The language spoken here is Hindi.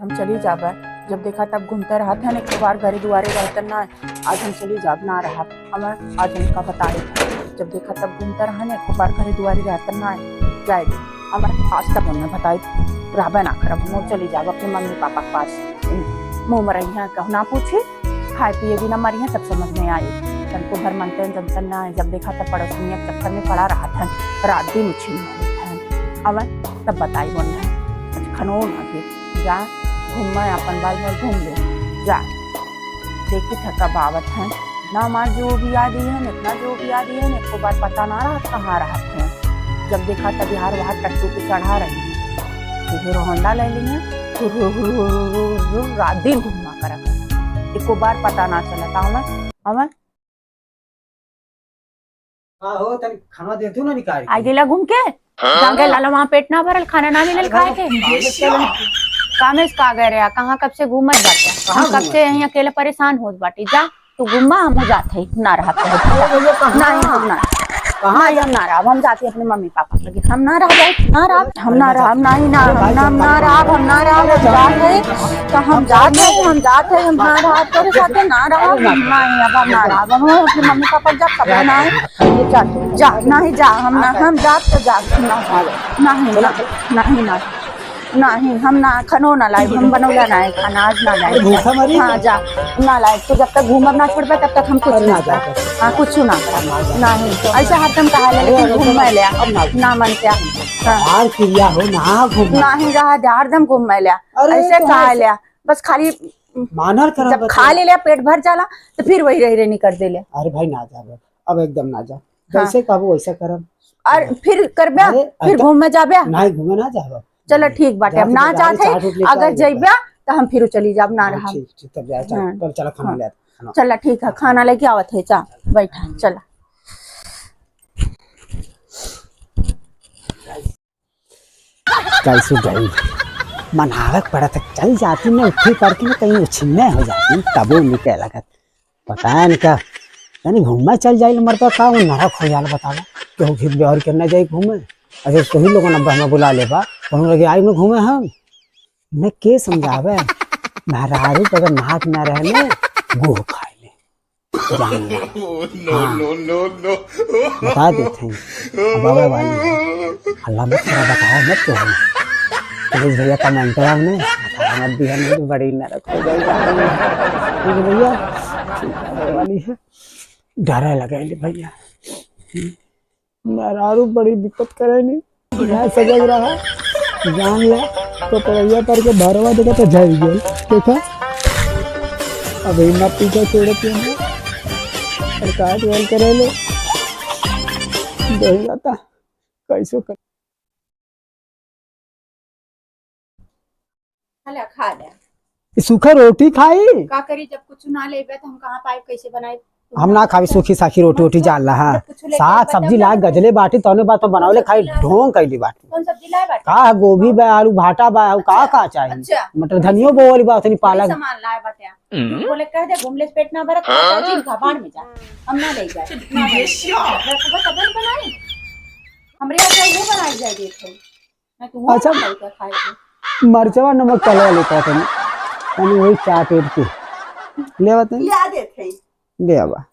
हम चली जाबे। जब देखा तब घूमते रहा था, एक बार घरे दुआरे रहते ना। आज हम चली जाब ना रहा हमें, आज हमका बताए जब देखा तब घूमते रहा ने, एक बार घरे दुआरे रहते ना जाए दे हमें। आज तक हमने बताई रहबे ना करब, हम चली जाब अपने मम्मी पापा के पास। मुँह में रही हैं कहना पूछे, खाए पिए भी ना मरी हैं, सब समझ में आए। तन को घर मनते हैं जनतन ना। जब देखा तब पड़ोसियों के चक्कर में पड़ा रहा था, रात दिन उछिन हमें तब बताई बोल रहे खनो ना फिर जा घूम अपन बाल में घूम ले जा। देखी था कब आवत है ना, हमार जो भी याद है इतना जो भी याद है एक बार पता ना रहा कहाँ रहा है। जब देखा तब बिहार वहां टट्टू पे चढ़ा रही है, फिर होंडा ले ली है, रात दिन घूमना कर एक बार पता ना चलता हमें। हो तनी खाना देतू ना निकाल आई गेला घूम के जाके लालो, वहाँ पेट ना भरल, खाना ना मिलल खाए के। कामेश का गए रे, कहाँ कब से घूमत बाटे, हम कब से यहीं अकेले परेशान होत बाटी। जा तू घूमा, हम जाते ना रहा नहीं हम ना कहाँ हम ना रहा, हम जाते अपने मम्मी पापा लगे। हम ना रह जाए ना रहा, हम ना रहा नहीं ना हम ना रहा, हम ना रहा जाते तो हम जाते हम ना रहा तेरे साथ ना रहा नहीं। अब हम ना रहा, हम अपने मम्मी पापा जा कब ना जा नहीं जा हम जा तो जा नहीं हम ना खनो ना लाए, हम बनौला ना है खाना आज ना लाए। हाँ जा ना लाए, तो जब तक घूमब ना छोड़बे तब तक हम कुछ ना जाए। हाँ कुछ ना नहीं ऐसा हरदम कहा ले, लेकिन घूम लिया ना मन क्या क्रिया हो ना घूम नहीं रहा, हरदम घूम लिया ऐसे कहा लिया बस खाली मानर कर। जब खा ले लिया पेट भर जाला तो फिर वही रही नहीं कर दे ले। अरे भाई ना जा, अब एकदम ना जा, जैसे कहबो वैसा करब। और फिर करबे फिर घूम जाबे नहीं घूमे ना जाब। चलो ठीक बाटे, अब ना जाते अगर जइबे तो हम फिर चली जाब ना रहा। तब जा चल खाना ले चला ठीक है, खाना लेके आवत है, चा बैठा चला। कैसे गई मनावे पड़ा तक चल जाती मैं उठी करके कहीं उछिन्ने हो जाती, तबो निकल लगत पता है क्या यानी घूमना चल जाए मरता का वो नरक हो जाला। बतावा क्यों फिर बिहार करना जाए घूमे। अरे सही लोगों ने हमें बुला ले बा लगे आई में घूमे हम ने के समझावे महारारू अगर नाक ना रहने गो खाए ले जान नो बता देते हैं बाबा वाली अल्लाह मत बताओ मत तो पुलिस भैया कमेंट हमने मत दिया नहीं बड़ी नरक हो गई भैया वाली है डरा लगा भैया महारारू बड़ी दिक्कत करे नहीं मैं सजग रहा जान ले तो पैया पर के भरवा देगा तो जाए गया देखा। अब ना पीछे छोड़ते हैं और काट वाल करे ले दही जाता कैसे कर खा ले सूखा रोटी खाई का करी, जब कुछ ना लेबे तो हम कहाँ पाए कैसे बनाए। हम ना खावी सूखी साखी रोटी वोटी जान रहा साग सब्जी लाए गजले बाटी तौने बात तो बनावले खाई ढोंग कैली बाटी। कौन सब्जी लाए बाटे? का गोभी बा आलू भाटा बा का चाहिए। अच्छा। मटर धनियो बोली बात नहीं पालक सामान लाए बाटे बोले कह दे घूमले पेट ना भरत चीज खा बाढ़ में जा हम ना ले जाए कबन बनाए हमरे यहाँ वो बनाई जाए देखो मैं तू अच्छा खाए के मरचवा नमक तलवा लेता था वही चाट उठ के ले आते ले आ देते ले आवा